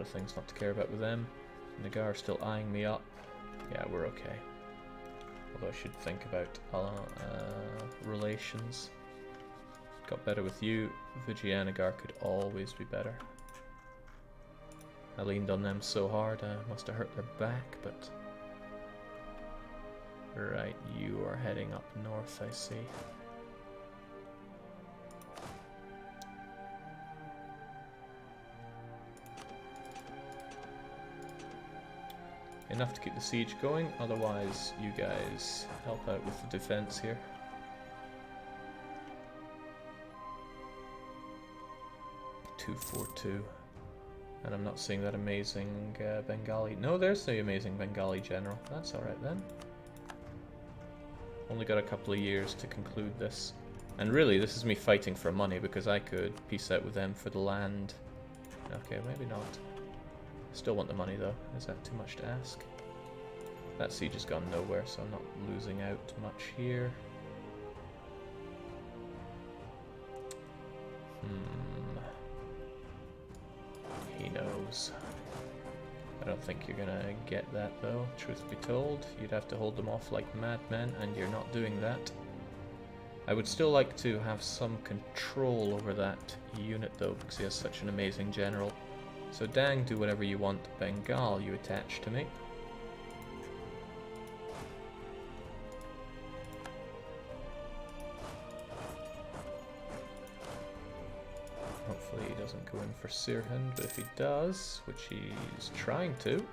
of things not to care about with them. Nagar are still eyeing me up. Yeah, we're okay. Although I should think about relations. Got better with you. Vijayanagara could always be better. I leaned on them so hard, I must have hurt their back, but... Right, you are heading up north, I see. Enough to keep the siege going, otherwise you guys help out with the defense here. (242). And I'm not seeing that amazing Bengali. No, there's the amazing Bengali general. That's alright then. Only got a couple of years to conclude this. And really, this is me fighting for money, because I could peace out with them for the land. Okay, maybe not. Still want the money though. Is that too much to ask? That siege has gone nowhere, so I'm not losing out much here. He knows. I don't think you're gonna get that though, truth be told. You'd have to hold them off like madmen, and you're not doing that. I would still like to have some control over that unit though, because he has such an amazing general. So Dang, do whatever you want. Bengal, you attach to me. Hopefully he doesn't go in for Sirhind, but if he does, which he's trying to,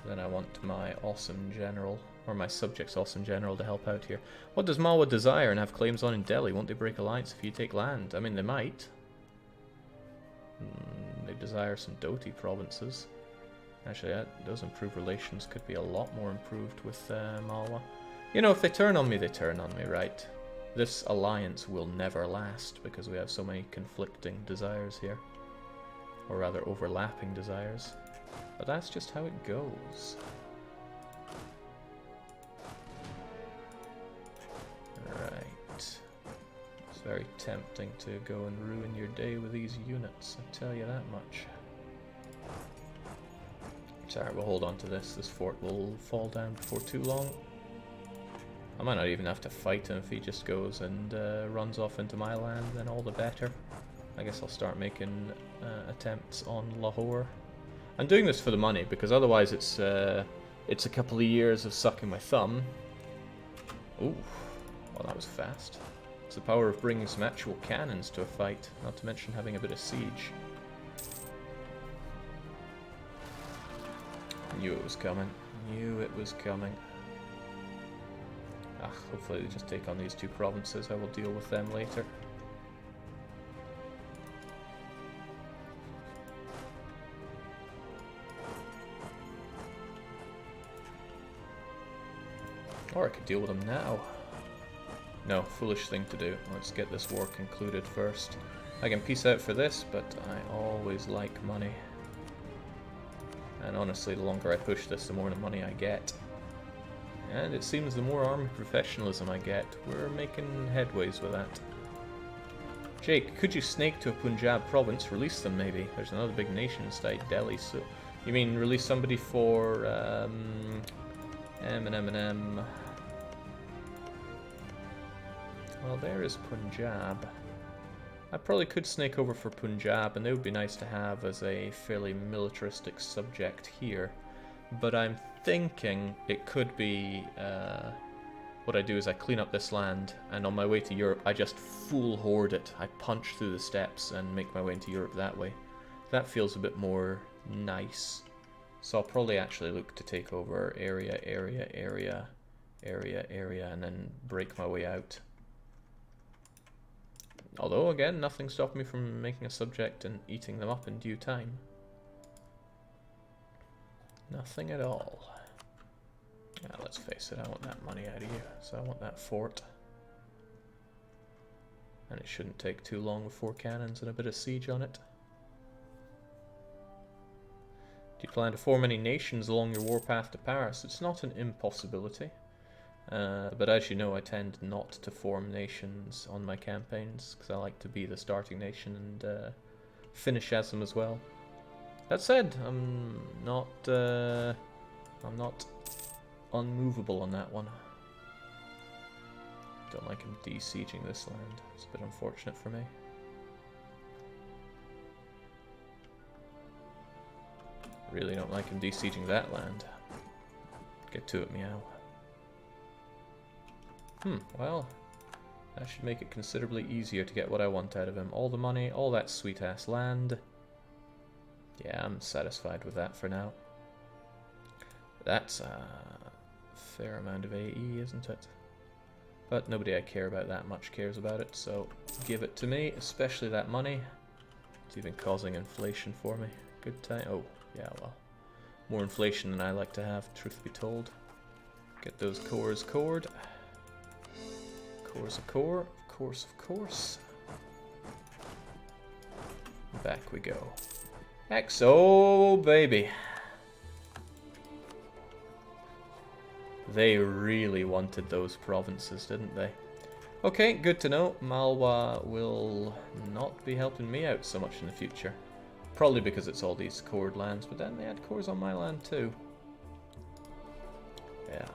then I want my awesome general, or my subject's awesome general, to help out here. What does Malwa desire and have claims on in Delhi? Won't they break alliance if you take land? I mean, they might. They desire some Doti provinces. Actually, those improved relations could be a lot more improved with Malwa. You know, if they turn on me, they turn on me, right? This alliance will never last because we have so many conflicting desires here. Or rather, overlapping desires. But that's just how it goes. Right. It's very tempting to go and ruin your day with these units, I tell you that much. Sorry, we'll hold on to this. This fort will fall down before too long. I might not even have to fight him if he just goes and runs off into my land, then all the better. I guess I'll start making attempts on Lahore. I'm doing this for the money, because otherwise it's a couple of years of sucking my thumb. Ooh, well that was fast. It's the power of bringing some actual cannons to a fight, not to mention having a bit of siege. Knew it was coming. Knew it was coming. Ah, hopefully they just take on these two provinces. I will deal with them later. Or I could deal with them now. No, foolish thing to do. Let's get this war concluded first. I can peace out for this, but I always like money. And honestly, the longer I push this, the more the money I get. And it seems the more army professionalism I get, we're making headways with that. Jake, could you snake to a Punjab province? Release them, maybe. There's another big nation inside Delhi, so... You mean release somebody for, M. Well, there is Punjab. I probably could snake over for Punjab, and they would be nice to have as a fairly militaristic subject here. But I'm thinking it could be, what I do is I clean up this land, and on my way to Europe, I just full horde it. I punch through the steppes and make my way into Europe that way. That feels a bit more nice. So I'll probably actually look to take over area, and then break my way out. Although, again, nothing stopped me from making a subject and eating them up in due time. Nothing at all. Yeah, let's face it, I want that money out of you, so I want that fort. And it shouldn't take too long with 4 cannons and a bit of siege on it. Do you plan to form any nations along your warpath to Paris? It's not an impossibility. But as you know, I tend not to form nations on my campaigns, because I like to be the starting nation and finish as them as well. That said, I'm not unmovable on that one. Don't like him de-sieging this land. It's a bit unfortunate for me. Really don't like him de-sieging that land. Get to it, meow. Well, that should make it considerably easier to get what I want out of him. All the money, all that sweet-ass land. Yeah, I'm satisfied with that for now. That's a fair amount of AE, isn't it? But nobody I care about that much cares about it, so give it to me, especially that money. It's even causing inflation for me. Good time. Oh, yeah, well. More inflation than I like to have, truth be told. Get those cores cored. Cores a core, of course, of course. Back we go. XO, baby. They really wanted those provinces, didn't they? Okay, good to know. Malwa will not be helping me out so much in the future. Probably because it's all these cored lands, but then they had cores on my land too. Yeah.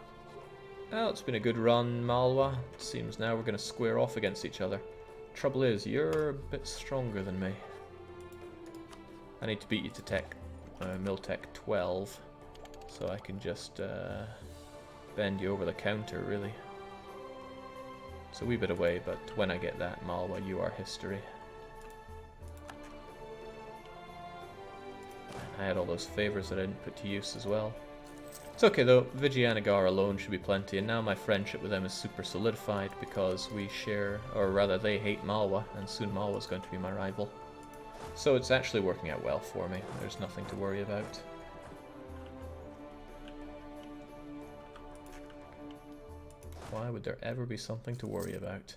Well, it's been a good run, Malwa. It seems now we're going to square off against each other. Trouble is, you're a bit stronger than me. I need to beat you to tech, Miltech 12, so I can just bend you over the counter, really. It's a wee bit away, but when I get that, Malwa, you are history. I had all those favors that I didn't put to use as well. It's okay though, Vijayanagara alone should be plenty, and now my friendship with them is super solidified because we share, or rather they hate Malwa, and soon Malwa's going to be my rival. So it's actually working out well for me, there's nothing to worry about. Why would there ever be something to worry about?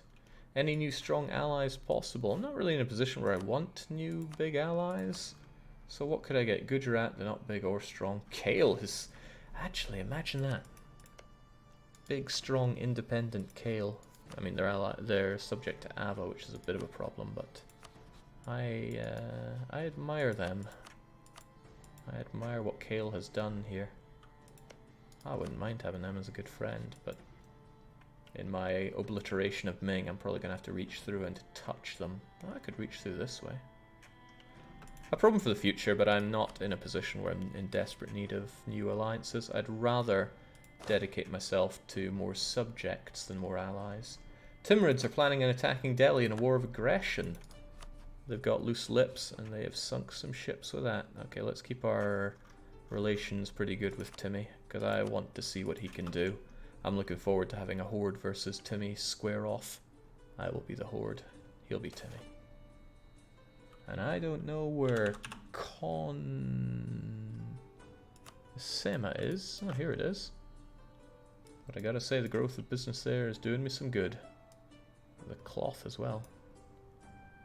Any new strong allies possible? I'm not really in a position where I want new big allies. So what could I get? Gujarat, they're not big or strong. Kale is... Actually, imagine that. Big, strong, independent Kale. I mean, they're subject to Ava, which is a bit of a problem, but... I admire them. I admire what Kale has done here. I wouldn't mind having them as a good friend, but... In my obliteration of Ming, I'm probably going to have to reach through and touch them. Oh, I could reach through this way. A problem for the future, but I'm not in a position where I'm in desperate need of new alliances. I'd rather dedicate myself to more subjects than more allies. Timurids are planning on attacking Delhi in a war of aggression. They've got loose lips and they have sunk some ships with that. Okay, let's keep our relations pretty good with Timmy, because I want to see what he can do. I'm looking forward to having a Horde versus Timmy square off. I will be the Horde, he'll be Timmy. And I don't know where Sema is. Oh, here it is. But I gotta say, the growth of business there is doing me some good. The cloth as well.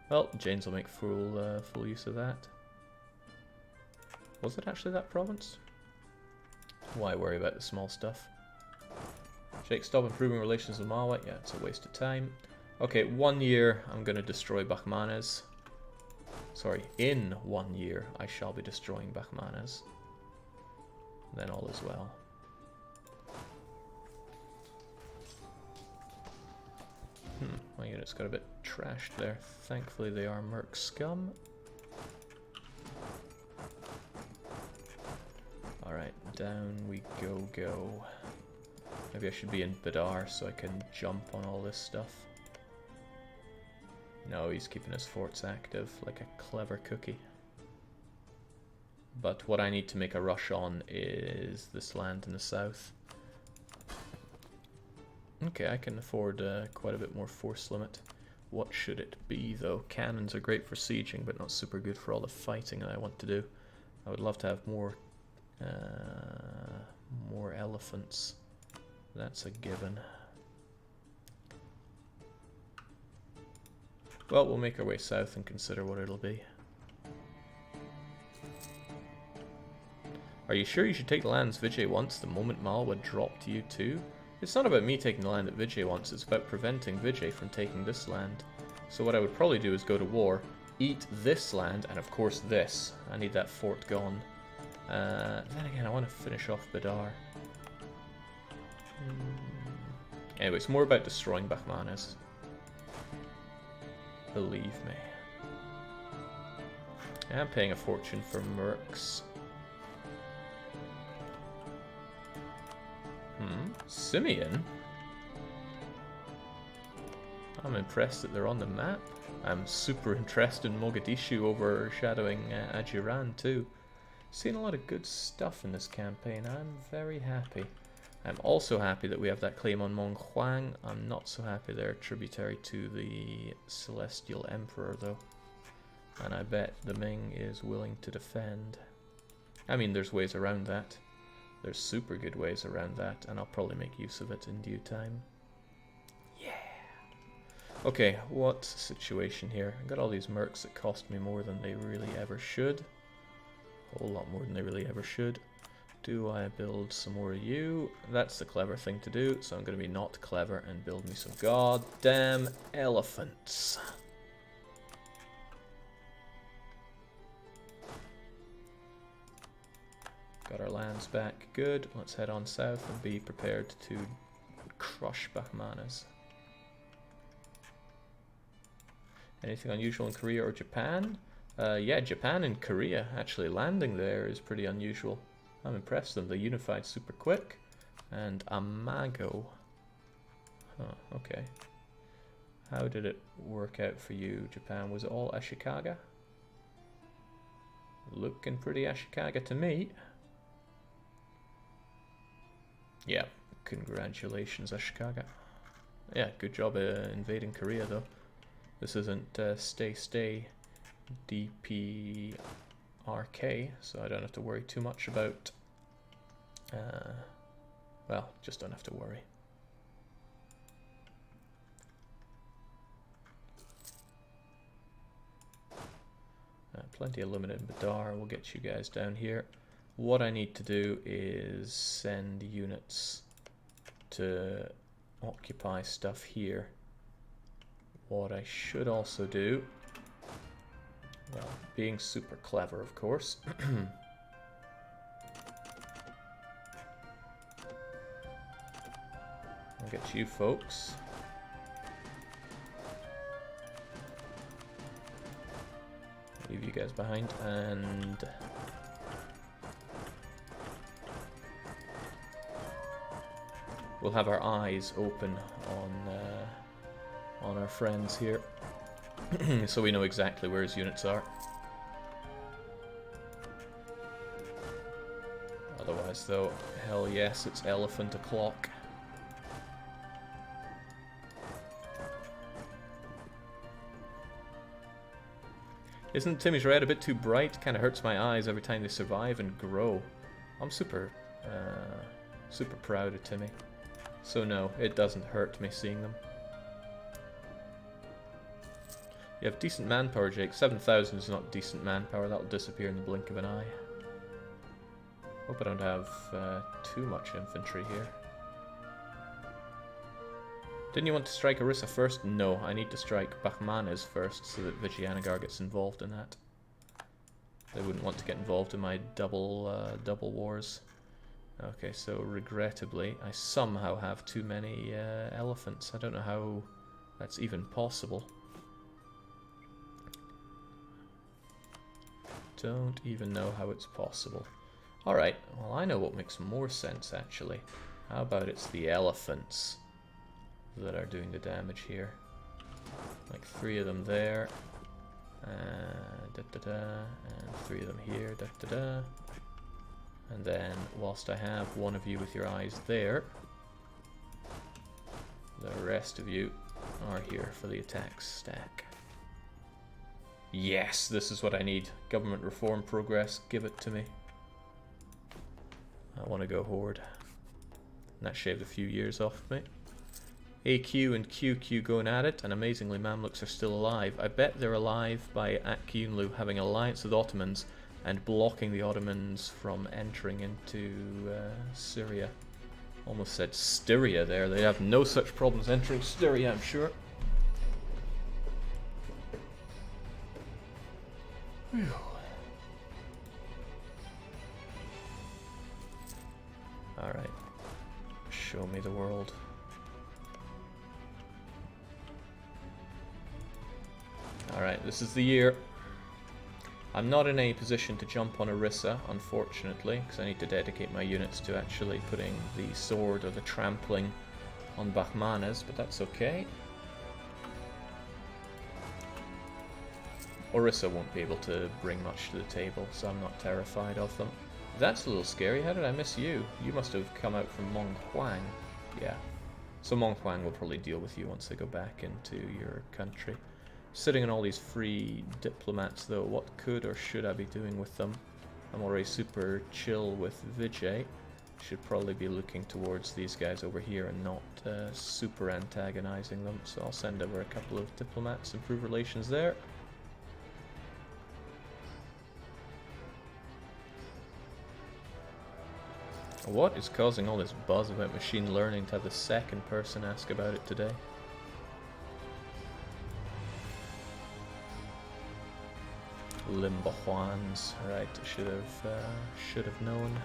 Well, Janes will make full use of that. Was it actually that province? Why worry about the small stuff? Jake, stop improving relations with Malwa. Yeah, it's a waste of time. Okay, 1 year I'm gonna destroy Bakhmanes. Sorry, in 1 year I shall be destroying Bakhmanes. Then all is well. My unit's got a bit trashed there. Thankfully they are merc scum. Alright, down we go. Maybe I should be in Badar so I can jump on all this stuff. No, he's keeping his forts active like a clever cookie. But what I need to make a rush on is this land in the south. Okay, I can afford quite a bit more force limit. What should it be though? Cannons are great for sieging, but not super good for all the fighting that I want to do. I would love to have more elephants. That's a given. Well, we'll make our way south and consider what it'll be. Are you sure you should take the lands Vijay wants the moment Malwa drop to you too? It's not about me taking the land that Vijay wants, it's about preventing Vijay from taking this land. So what I would probably do is go to war, eat this land, and of course this. I need that fort gone. Then again, I want to finish off Badar. Anyway, it's more about destroying Bahmanas. Believe me. I'm paying a fortune for mercs. Simeon? I'm impressed that they're on the map. I'm super interested in Mogadishu overshadowing Ajiran too. Seen a lot of good stuff in this campaign. I'm very happy. I'm also happy that we have that claim on Monghuang. I'm not so happy they're tributary to the Celestial Emperor though. And I bet the Ming is willing to defend. I mean, there's ways around that. There's super good ways around that, and I'll probably make use of it in due time. Yeah! Okay, what situation here? I've got all these mercs that cost me more than they really ever should. A whole lot more than they really ever should. Do I build some more of you? That's the clever thing to do, so I'm going to be not clever and build me some goddamn elephants. Got our lands back. Good. Let's head on south and be prepared to crush Bahmanas. Anything unusual in Korea or Japan? Yeah, Japan and Korea. Actually, landing there is pretty unusual. I'm impressed with them. They unified super quick. And Amago. Huh, okay. How did it work out for you, Japan? Was it all Ashikaga? Looking pretty Ashikaga to me. Yeah, congratulations, Ashikaga. Yeah, good job invading Korea, though. This isn't stay DPRK, so I don't have to worry too much about... well, just don't have to worry. Plenty of limited Badar, we'll get you guys down here. What I need to do is send units to occupy stuff here. What I should also do, well, being super clever, of course. I'll get you folks. Leave you guys behind, and we'll have our eyes open on our friends here, so we know exactly where his units are. Otherwise, though, hell yes, it's elephant o'clock. Isn't Timmy's red a bit too bright? Kind of hurts my eyes every time they survive and grow. I'm super proud of Timmy. So no, it doesn't hurt me seeing them. You have decent manpower, Jake. 7,000 is not decent manpower. That'll disappear in the blink of an eye. Hope I don't have too much infantry here. Didn't you want to strike Orissa first? No, I need to strike Bahmanas first so that Vijayanagar gets involved in that. They wouldn't want to get involved in my double wars. Okay, so regrettably, I somehow have too many elephants. I don't know how that's even possible. Don't even know how it's possible. Alright, well I know what makes more sense actually. How about it's the elephants that are doing the damage here. Like 3 of them there. And 3 of them here. And then, whilst I have one of you with your eyes there, the rest of you are here for the attack stack. Yes, this is what I need. Government reform progress, give it to me. I want to go Horde. And that shaved a few years off of me. AQ and QQ going at it, and amazingly Mamluks are still alive. I bet they're alive by Akyunlu having an alliance with Ottomans and blocking the Ottomans from entering into Syria. Almost said Styria there. They have no such problems entering Styria, I'm sure. Whew. Alright. Show me the world. Alright, this is the year. I'm not in a position to jump on Orissa, unfortunately, because I need to dedicate my units to actually putting the sword or the trampling on Bahmanas, but that's okay. Orissa won't be able to bring much to the table, so I'm not terrified of them. That's a little scary. How did I miss you? You must have come out from Monghuang. Yeah. So Monghuang will probably deal with you once they go back into your country. Sitting on all these free diplomats, though, what could or should I be doing with them? I'm already super chill with Vijay. Should probably be looking towards these guys over here and not super antagonizing them. So I'll send over a couple of diplomats, improve relations there. What is causing all this buzz about machine learning to have the second person ask about it today? Limbahuans, right? Should have known.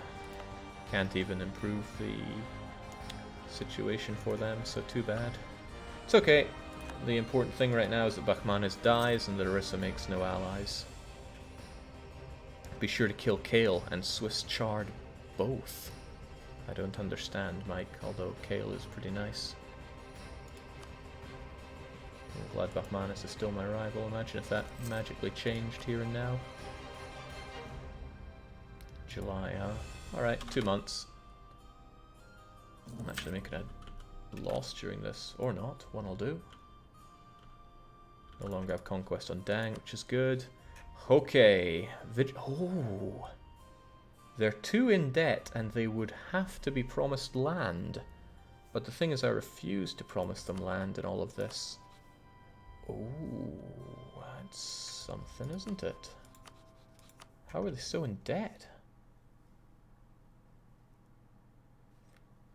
Can't even improve the situation for them, so too bad. It's okay. The important thing right now is that Bahmanas dies and that Orissa makes no allies. Be sure to kill Kale and Swiss Chard both. I don't understand, Mike, although Kale is pretty nice. I'm glad Bahmanas is still my rival. Imagine if that magically changed here and now. July, huh? Alright, 2 months. I'm actually making a loss during this. Or not. One will do. No longer have conquest on Dang, which is good. Okay. Oh! They're 2 in debt, and they would have to be promised land. But the thing is, I refuse to promise them land in all of this. Oh, that's something, isn't it? How are they so in debt?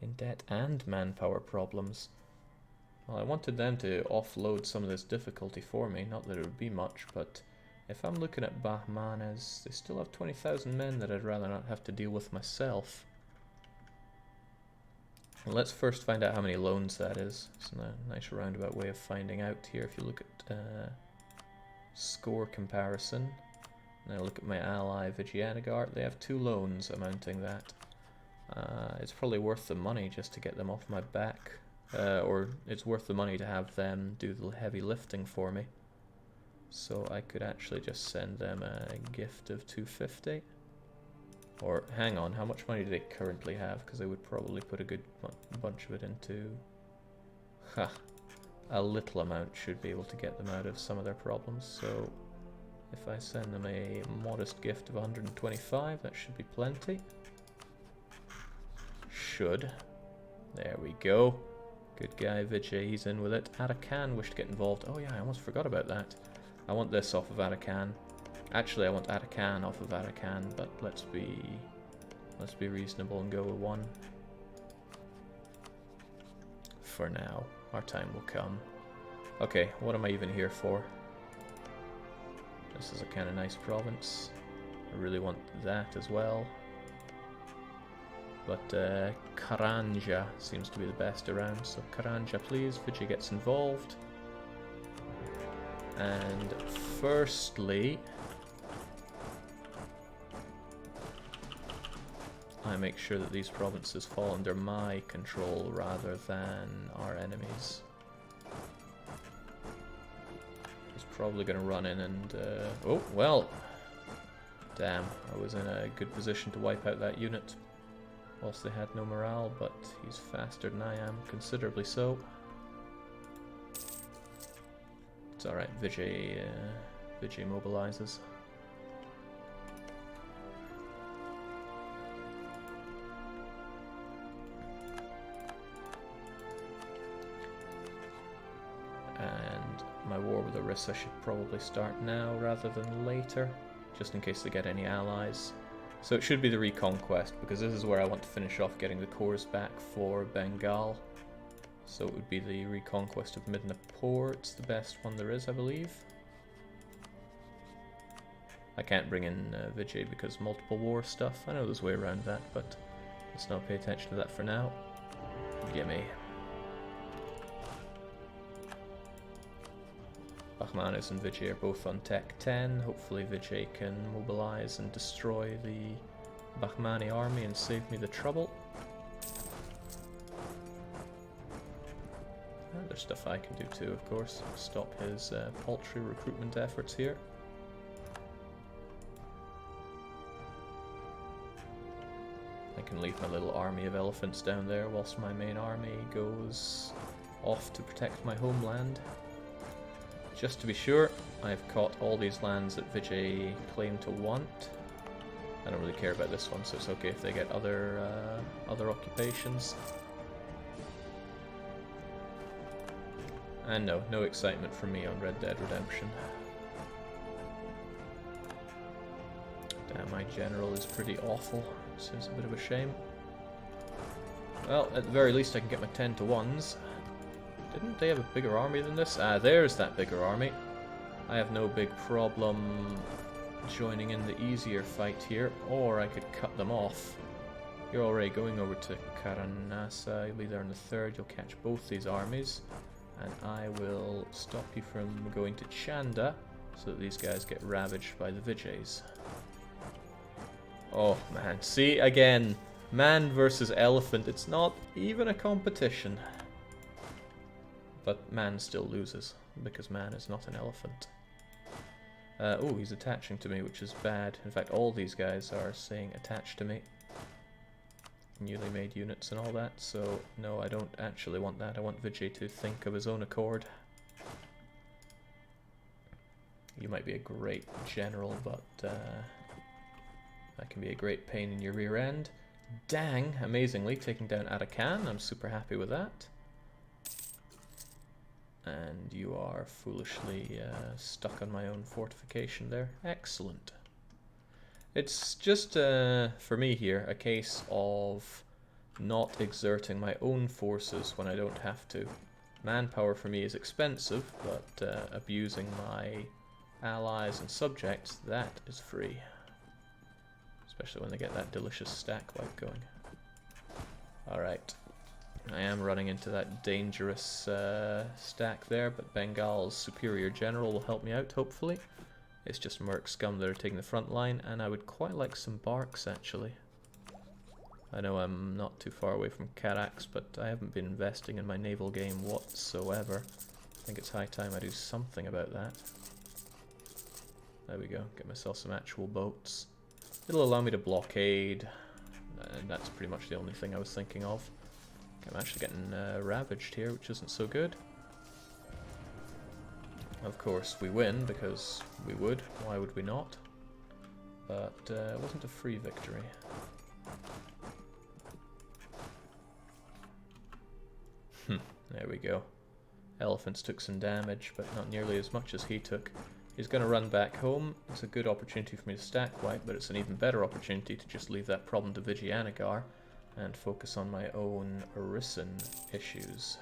In debt and manpower problems. Well, I wanted them to offload some of this difficulty for me. Not that it would be much, but if I'm looking at Bahmanas, they still have 20,000 men that I'd rather not have to deal with myself. Well, let's first find out how many loans that is. It's a nice roundabout way of finding out here. If you look at score comparison, and I look at my ally Vijayanagart, they have 2 loans amounting that. It's probably worth the money just to get them off my back, or it's worth the money to have them do the heavy lifting for me. So I could actually just send them a gift of 250. Or, hang on, how much money do they currently have? Because they would probably put a good bunch of it into... Ha! A little amount should be able to get them out of some of their problems. So, if I send them a modest gift of 125, that should be plenty. Should. There we go. Good guy, Vijay, he's in with it. Arakan wished to get involved. Oh yeah, I almost forgot about that. I want this off of Arakan. Actually, I want Arakan off of Arakan, but let's be reasonable and go with 1. For now. Our time will come. Okay, what am I even here for? This is a kind of nice province. I really want that as well. But Karanja seems to be the best around, so Karanja please. Vijay gets involved. And firstly, I make sure that these provinces fall under my control rather than our enemies. He's probably going to run in and... oh, well. Damn, I was in a good position to wipe out that unit. Whilst they had no morale, but he's faster than I am, considerably so. It's alright, Vijay mobilizes. And my war with Orissa should probably start now rather than later, just in case they get any allies. So it should be the Reconquest, because this is where I want to finish off getting the cores back for Bengal. So it would be the Reconquest of Midnapore. It's the best one there is, I believe. I can't bring in Vijay because multiple war stuff. I know there's a way around that, but let's not pay attention to that for now. Gimme. Bahmanis and Vijay are both on Tech 10. Hopefully Vijay can mobilize and destroy the Bahmani army and save me the trouble. And there's stuff I can do too, of course. Stop his paltry recruitment efforts here. I can leave my little army of elephants down there whilst my main army goes off to protect my homeland. Just to be sure, I've caught all these lands that Vijay claimed to want. I don't really care about this one, so it's okay if they get other occupations. And no excitement from me on Red Dead Redemption. Damn, my general is pretty awful. Seems a bit of a shame. Well, at the very least I can get my 10 to 1s. Didn't they have a bigger army than this? Ah, there's that bigger army. I have no big problem joining in the easier fight here, or I could cut them off. You're already going over to Karanasa, you'll be there on the 3rd, you'll catch both these armies, and I will stop you from going to Chanda, so that these guys get ravaged by the Vijays. Oh man, see, again, man versus elephant, it's not even a competition. But man still loses, because man is not an elephant. Oh, he's attaching to me, which is bad. In fact, all these guys are saying attached to me. Newly made units and all that, so no, I don't actually want that. I want Vijay to think of his own accord. You might be a great general, but that can be a great pain in your rear end. Dang, amazingly, taking down Arakan. I'm super happy with that. And you are foolishly stuck on my own fortification there. Excellent. It's just, for me here, a case of not exerting my own forces when I don't have to. Manpower for me is expensive, but abusing my allies and subjects, that is free. Especially when they get that delicious stack wipe going. Alright. I am running into that dangerous stack there, but Bengal's superior general will help me out, hopefully. It's just Merc scum that are taking the front line, and I would quite like some barks, actually. I know I'm not too far away from Karax, but I haven't been investing in my naval game whatsoever. I think it's high time I do something about that. There we go, get myself some actual boats. It'll allow me to blockade, and that's pretty much the only thing I was thinking of. I'm actually getting ravaged here, which isn't so good. Of course, we win, because we would. Why would we not? But it wasn't a free victory. There we go. Elephants took some damage, but not nearly as much as he took. He's going to run back home. It's a good opportunity for me to stack wipe, but it's an even better opportunity to just leave that problem to Vijayanagar and focus on my own Arisen issues.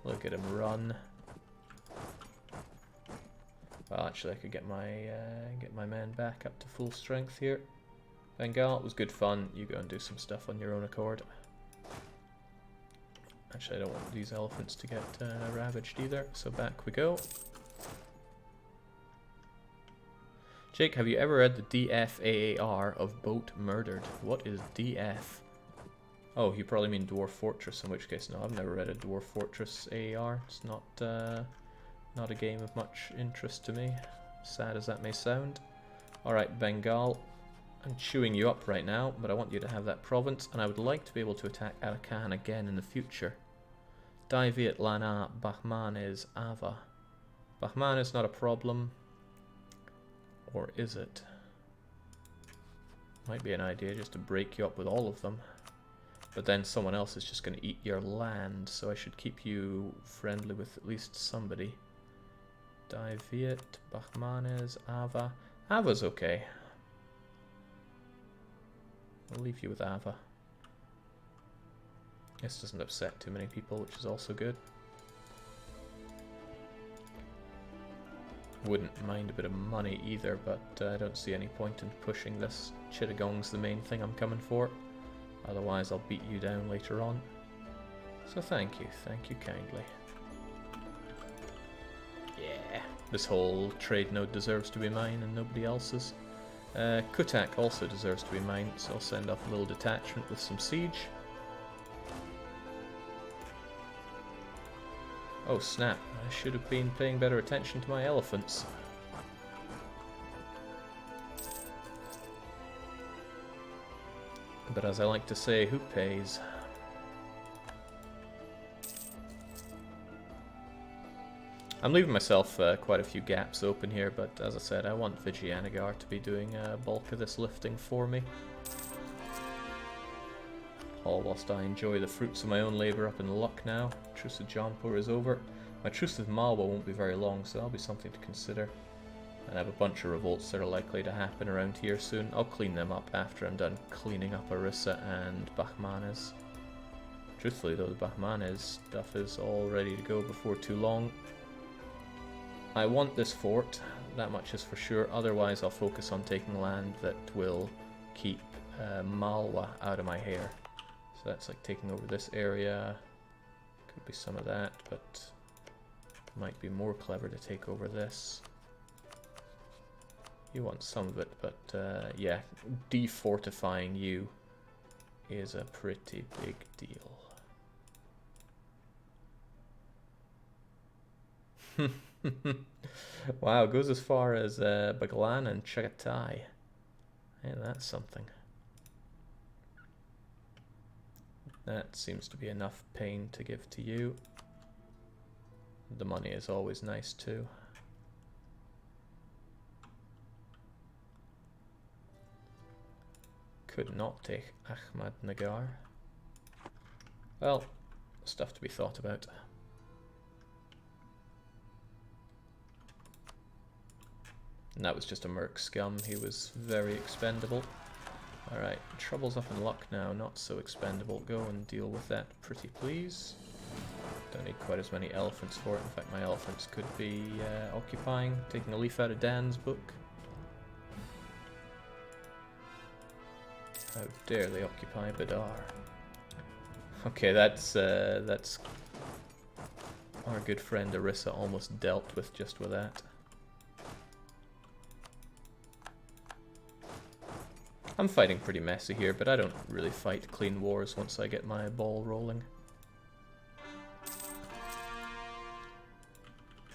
Look at him run. Well, actually, I could get my men back up to full strength here. Bengal, it was good fun. You go and do some stuff on your own accord. Actually, I don't want these elephants to get ravaged either, so back we go. Jake, have you ever read the DFAAR of Boat Murdered? What is DF? Oh, you probably mean Dwarf Fortress, in which case, no, I've never read a Dwarf Fortress AAR. It's not a game of much interest to me, sad as that may sound. Alright, Bengal, I'm chewing you up right now, but I want you to have that province, and I would like to be able to attack Arakan again in the future. Daiviet Lana Bahmanes Ava. Bahman is not a problem. Or is it? Might be an idea just to break you up with all of them. But then someone else is just going to eat your land, so I should keep you friendly with at least somebody. Daiviet, Bahmanes, Ava. Ava's okay. I'll leave you with Ava. This doesn't upset too many people, which is also good. Wouldn't mind a bit of money either, but I don't see any point in pushing this. Chittagong's the main thing I'm coming for. Otherwise I'll beat you down later on. So thank you kindly. Yeah, this whole trade node deserves to be mine and nobody else's. Kutak also deserves to be mine, so I'll send off a little detachment with some siege. Oh snap, I should have been paying better attention to my elephants. But as I like to say, who pays? I'm leaving myself quite a few gaps open here, but as I said, I want Vijayanagara to be doing a bulk of this lifting for me. All whilst I enjoy the fruits of my own labour up in Lucknow. Truce with Jaunpur is over. My truce with Malwa won't be very long, so that'll be something to consider. And I have a bunch of revolts that are likely to happen around here soon. I'll clean them up after I'm done cleaning up Orissa and Bahmanes. Truthfully though, the Bahmanes stuff is all ready to go before too long. I want this fort, that much is for sure, otherwise I'll focus on taking land that will keep Malwa out of my hair. So that's like taking over this area, could be some of that, but it might be more clever to take over this. You want some of it, but yeah, defortifying you is a pretty big deal. Wow, it goes as far as Baglan and Chagatai. Hey, that's something. That seems to be enough pain to give to you. The money is always nice too. Could not take Ahmadnagar. Well, stuff to be thought about. And that was just a merc scum. He was very expendable. Alright, trouble's up in luck now, not so expendable. Go and deal with that, pretty please. Don't need quite as many elephants for it. In fact, my elephants could be occupying, taking a leaf out of Dan's book. How dare they occupy Badar? Okay, that's our good friend Orissa almost dealt with just with that. I'm fighting pretty messy here, but I don't really fight clean wars once I get my ball rolling.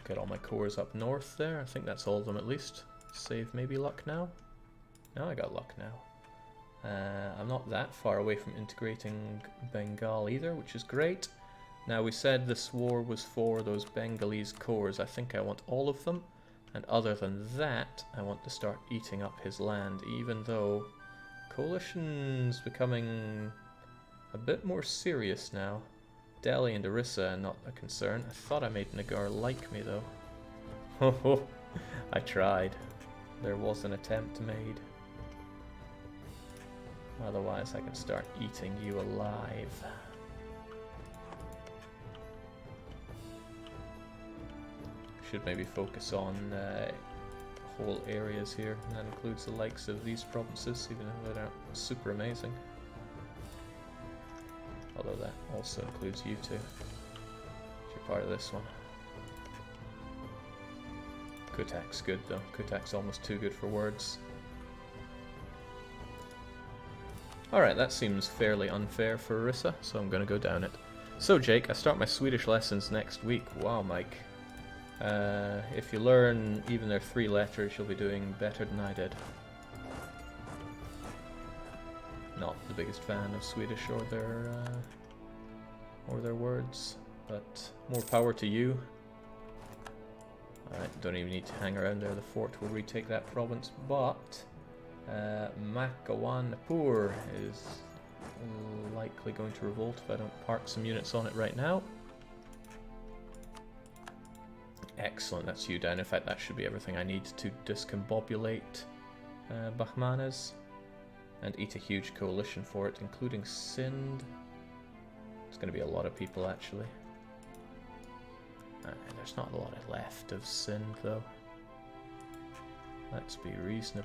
Got all my cores up north there. I think that's all of them at least. Save maybe luck now. No, I got luck now. I'm not that far away from integrating Bengal either, which is great. Now we said this war was for those Bengalese cores. I think I want all of them. And other than that, I want to start eating up his land, even though Coalition's becoming a bit more serious now. Delhi and Orissa are not a concern. I thought I made Nagar like me though. I tried. There was an attempt made. Otherwise I can start eating you alive. Should maybe focus on whole areas here, and that includes the likes of these provinces, even though they aren't super amazing. Although that also includes you two. You're part of this one. Kutak's good though. Kutak's almost too good for words. Alright, that seems fairly unfair for Orissa, so I'm gonna go down it. So Jake, I start my Swedish lessons next week. Wow, Mike. If you learn even their 3 letters, you'll be doing better than I did. Not the biggest fan of Swedish or their words, but more power to you. Alright, don't even need to hang around there. The fort will retake that province, but Makawanapur is likely going to revolt if I don't park some units on it right now. Excellent, that's you down. In fact, that should be everything I need to discombobulate Bahmanes and eat a huge coalition for it, including Sindh. It's going to be a lot of people, actually. There's not a lot left of Sindh, though. Let's be reasonable.